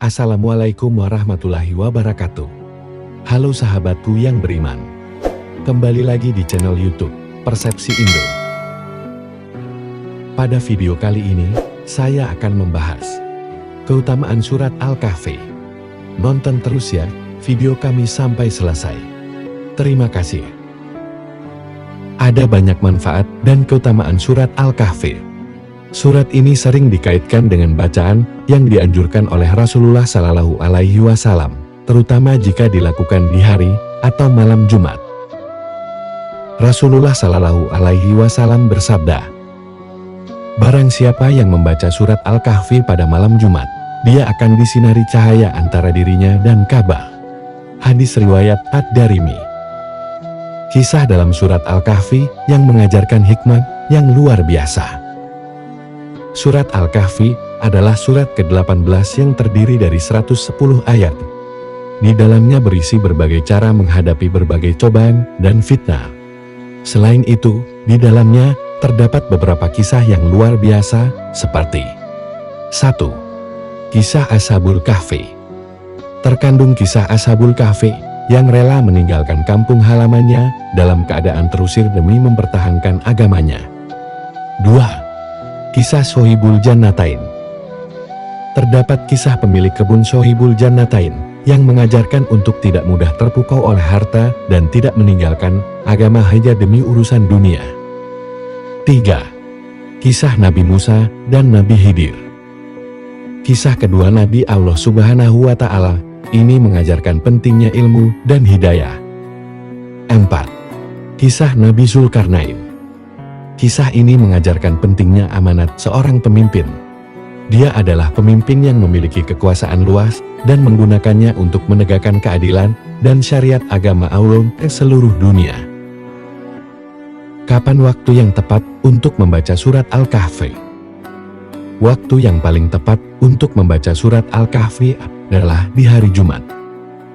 Assalamualaikum warahmatullahi wabarakatuh. Halo sahabatku yang beriman. Kembali lagi di channel YouTube Persepsi Indo. Pada video kali ini, saya akan membahas keutamaan surat Al-Kahfi. Nonton terus ya video kami sampai selesai. Terima kasih. Ada banyak manfaat dan keutamaan surat Al-Kahfi. Surat ini sering dikaitkan dengan bacaan yang dianjurkan oleh Rasulullah Shallallahu Alaihi Wasallam, terutama jika dilakukan di hari atau malam Jumat. Rasulullah Shallallahu Alaihi Wasallam bersabda, "Barang siapa yang membaca surat Al-Kahfi pada malam Jumat, dia akan disinari cahaya antara dirinya dan Ka'bah." Hadis riwayat Ad-Darimi. Kisah dalam surat Al-Kahfi yang mengajarkan hikmah yang luar biasa. Surat Al-Kahfi adalah surat ke-18 yang terdiri dari 110 ayat. Di dalamnya berisi berbagai cara menghadapi berbagai cobaan dan fitnah. Selain itu, di dalamnya terdapat beberapa kisah yang luar biasa seperti 1. Kisah Ashabul Kahfi. Terkandung kisah Ashabul Kahfi yang rela meninggalkan kampung halamannya dalam keadaan terusir demi mempertahankan agamanya. 2. Kisah Sohibul Jannatain. Terdapat kisah pemilik kebun Sohibul Jannatain yang mengajarkan untuk tidak mudah terpukau oleh harta dan tidak meninggalkan agama hanya demi urusan dunia. 3. Kisah Nabi Musa dan Nabi Khidir. Kisah kedua Nabi Allah Subhanahu wa Ta'ala ini mengajarkan pentingnya ilmu dan hidayah. 4. Kisah Nabi Zulkarnain. Kisah ini mengajarkan pentingnya amanat seorang pemimpin. Dia adalah pemimpin yang memiliki kekuasaan luas dan menggunakannya untuk menegakkan keadilan dan syariat agama Allah ke seluruh dunia. Kapan waktu yang tepat untuk membaca surat Al-Kahfi? Waktu yang paling tepat untuk membaca surat Al-Kahfi adalah di hari Jumat.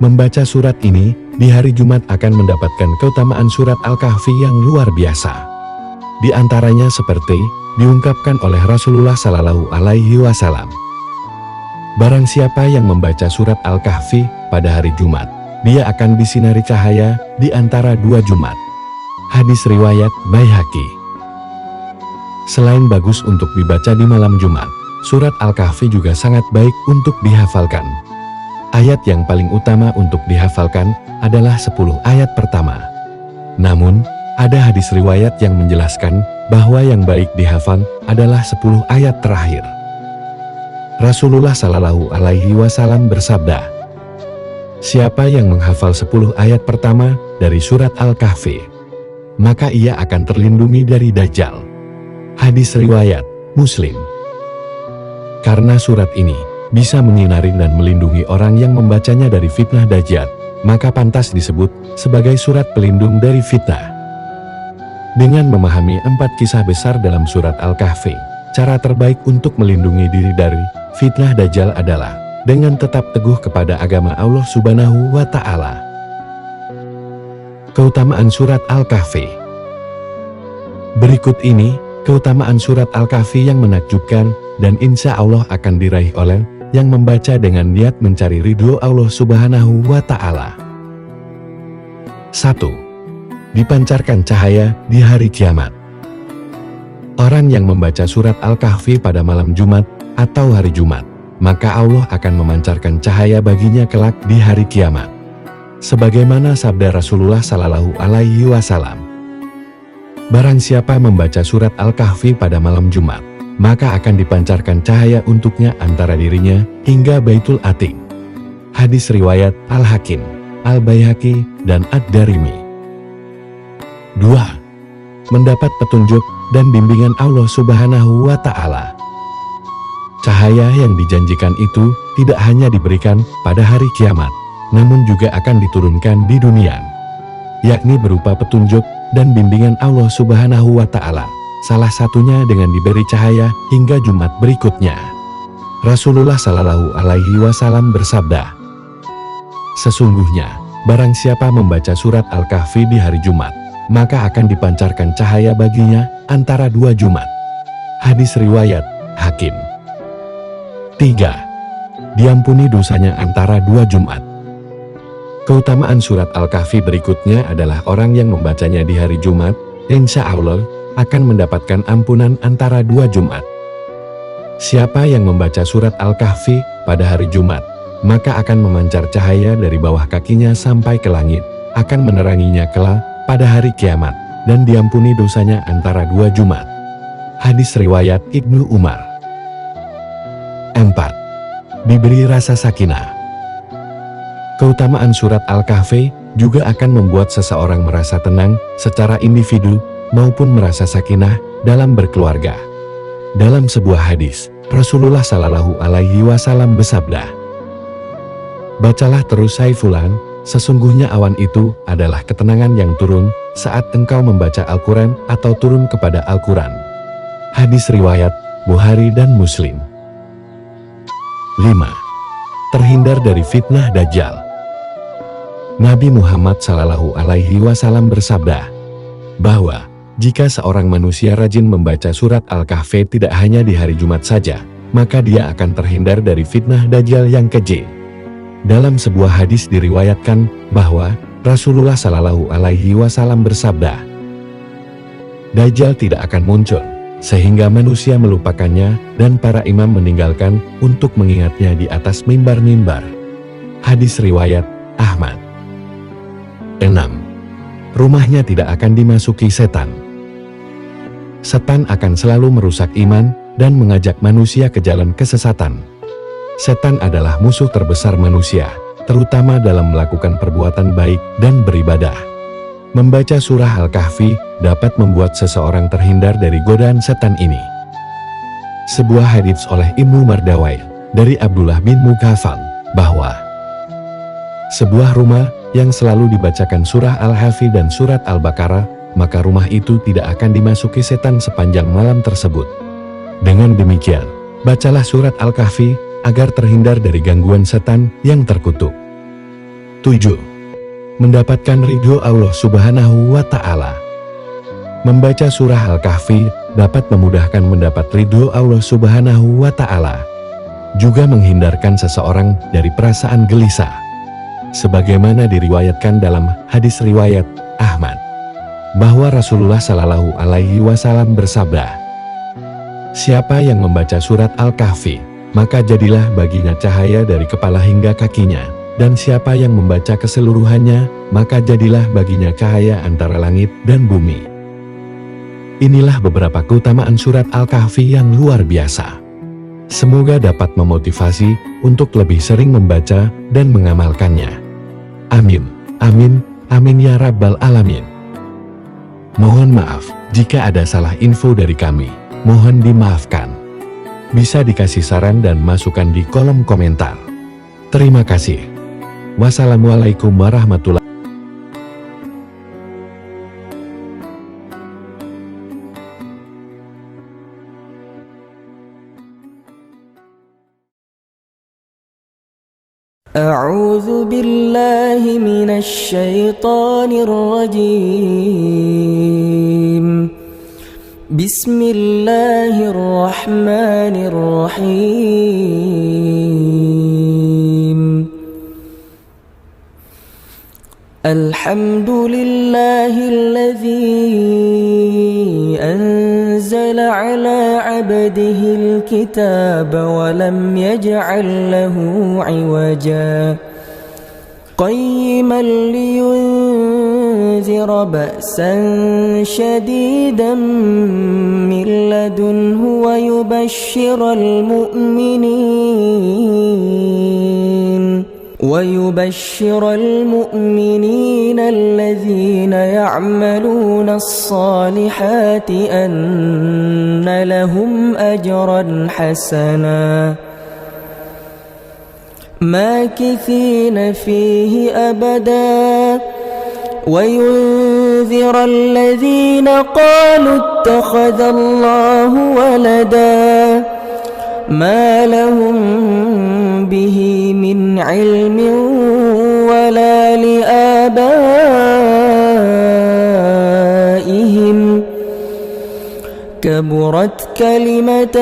Membaca surat ini di hari Jumat akan mendapatkan keutamaan surat Al-Kahfi yang luar biasa. Di antaranya seperti diungkapkan oleh Rasulullah Shallallahu Alaihi Wasallam. Barang siapa yang membaca surat Al-Kahfi pada hari Jumat, dia akan disinari cahaya di antara dua Jumat. Hadis riwayat Baihaqi. Selain bagus untuk dibaca di malam Jumat, surat Al-Kahfi juga sangat baik untuk dihafalkan. Ayat yang paling utama untuk dihafalkan adalah 10 ayat pertama. Namun, ada hadis riwayat yang menjelaskan bahwa yang baik dihafal adalah 10 ayat terakhir. Rasulullah Shallallahu Alaihi Wasallam bersabda, "Siapa yang menghafal 10 ayat pertama dari surat Al-Kahfi, maka ia akan terlindungi dari Dajjal." Hadis riwayat Muslim. Karena surat ini bisa menyinari dan melindungi orang yang membacanya dari fitnah Dajjal, maka pantas disebut sebagai surat pelindung dari fitnah. Dengan memahami 4 kisah besar dalam surat Al-Kahfi, cara terbaik untuk melindungi diri dari fitnah Dajjal adalah dengan tetap teguh kepada agama Allah Subhanahu wa Ta'ala. Keutamaan surat Al-Kahfi. Berikut ini keutamaan surat Al-Kahfi yang menakjubkan dan insya Allah akan diraih oleh yang membaca dengan niat mencari ridho Allah Subhanahu wa Ta'ala. 1. Dipancarkan cahaya di hari kiamat. Orang yang membaca surat Al-Kahfi pada malam Jumat atau hari Jumat, maka Allah akan memancarkan cahaya baginya kelak di hari kiamat. Sebagaimana sabda Rasulullah Shallallahu Alaihi Wasallam, "Barang siapa membaca surat Al-Kahfi pada malam Jumat, maka akan dipancarkan cahaya untuknya antara dirinya hingga Baitul Atiq." Hadis riwayat Al-Hakim, Al-Baihaqi, dan Ad-Darimi. 2. Mendapat petunjuk dan bimbingan Allah Subhanahu wa Ta'ala. Cahaya yang dijanjikan itu tidak hanya diberikan pada hari kiamat, namun juga akan diturunkan di dunia, yakni berupa petunjuk dan bimbingan Allah Subhanahu wa Ta'ala, salah satunya dengan diberi cahaya hingga Jumat berikutnya. Rasulullah Shallallahu Alaihi Wasallam bersabda, "Sesungguhnya, barang siapa membaca surat Al-Kahfi di hari Jumat, maka akan dipancarkan cahaya baginya antara dua Jumat." Hadis riwayat Hakim. 3. diampuni dosanya antara 2 Jumat. Keutamaan surat Al-Kahfi berikutnya adalah orang yang membacanya di hari Jumat, insya Allah akan mendapatkan ampunan antara 2 Jumat. Siapa yang membaca surat Al-Kahfi pada hari Jumat, maka akan memancar cahaya dari bawah kakinya sampai ke langit, akan meneranginya kelak pada hari kiamat, dan diampuni dosanya antara 2 Jumat. Hadis riwayat Ibnu Umar. 4. Diberi rasa sakinah. Keutamaan surat Al-Kahfi juga akan membuat seseorang merasa tenang secara individu maupun merasa sakinah dalam berkeluarga. Dalam sebuah hadis, Rasulullah Shallallahu Alaihi Wasallam bersabda, "Bacalah terus hai fulan, sesungguhnya awan itu adalah ketenangan yang turun saat engkau membaca Al-Quran atau turun kepada Al-Quran." Hadis riwayat Bukhari dan Muslim. 5. Terhindar dari fitnah Dajjal. Nabi Muhammad Shallallahu Alaihi Wasallam bersabda bahwa jika seorang manusia rajin membaca surat Al-Kahfi tidak hanya di hari Jumat saja, maka dia akan terhindar dari fitnah Dajjal yang keji. Dalam sebuah hadis diriwayatkan bahwa Rasulullah Shallallahu Alaihi Wasallam bersabda, "Dajjal tidak akan muncul sehingga manusia melupakannya dan para imam meninggalkan untuk mengingatnya di atas mimbar-mimbar." Hadis riwayat Ahmad. 6. Rumahnya tidak akan dimasuki setan. Setan akan selalu merusak iman dan mengajak manusia ke jalan kesesatan. Setan adalah musuh terbesar manusia, terutama dalam melakukan perbuatan baik dan beribadah. Membaca surah Al-Kahfi dapat membuat seseorang terhindar dari godaan setan ini. Sebuah hadits oleh Ibnu Mardawai dari Abdullah bin Mughafal bahwa sebuah rumah yang selalu dibacakan surah Al-Kahfi dan surat Al-Baqarah, maka rumah itu tidak akan dimasuki setan sepanjang malam tersebut. Dengan demikian, bacalah surat Al-Kahfi agar terhindar dari gangguan setan yang terkutuk. 7. Mendapatkan ridho Allah Subhanahu wa Ta'ala. Membaca surah Al-Kahfi dapat memudahkan mendapat ridho Allah Subhanahu wa Ta'ala, juga menghindarkan seseorang dari perasaan gelisah. Sebagaimana diriwayatkan dalam hadis riwayat Ahmad, bahwa Rasulullah Shallallahu Alaihi Wasallam bersabda, "Siapa yang membaca surat Al-Kahfi, maka jadilah baginya cahaya dari kepala hingga kakinya, dan siapa yang membaca keseluruhannya, maka jadilah baginya cahaya antara langit dan bumi." Inilah beberapa keutamaan surat Al-Kahfi yang luar biasa. Semoga dapat memotivasi untuk lebih sering membaca dan mengamalkannya. Amin, amin, amin ya Rabbal Alamin. Mohon maaf jika ada salah info dari kami, mohon dimaafkan. Bisa dikasih saran dan masukan di kolom komentar. Terima kasih. Wassalamualaikum warahmatullahi wabarakatuh. أعوذ بالله من الشيطان الرجيم. بسم الله الرحمن الرحيم. الحمد لله الذي أنزل على عبده الكتاب ولم يجعل له عوجا قيما لينذر بأسا شديدا من لدنه ويبشر المؤمنين الذين يعملون الصالحات أن لهم أجرا حسنا ماكثين فيه أبدا وينذر الذين قالوا اتخذ الله ولدا ما لهم به من علم ولا لآبائهم كبرت كلمة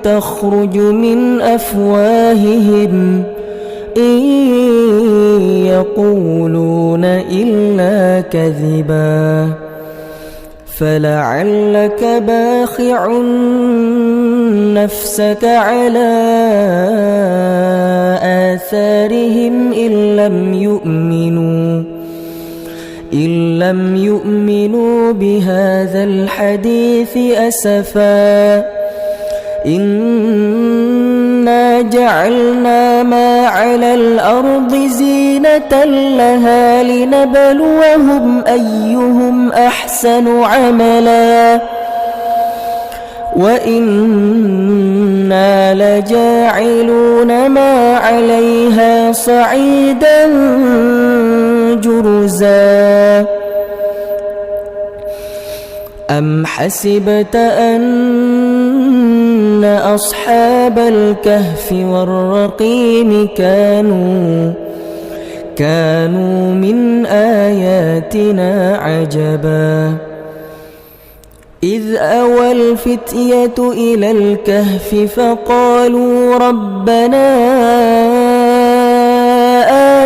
تخرج من أفواههم إن يقولون إلا كذبا فلعلك باخع نفسك على آثارهم إن لم يؤمنوا بهذا الحديث أسفا إنا جعلنا ما على الأرض زينة لها لنبلوهم أيهم أحسن عملا وإنا لجاعلون ما عليها صعيدا جرزا أم حسبت أن أصحاب الكهف والرقيم كانوا من آياتنا عجبا إذ أوى الفتية إلى الكهف فقالوا ربنا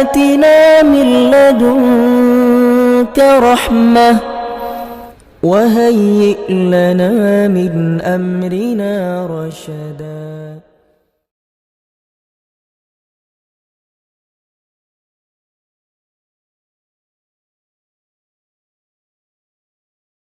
آتنا من لدنك رحمة وهيئ لنا من أمرنا رشدا.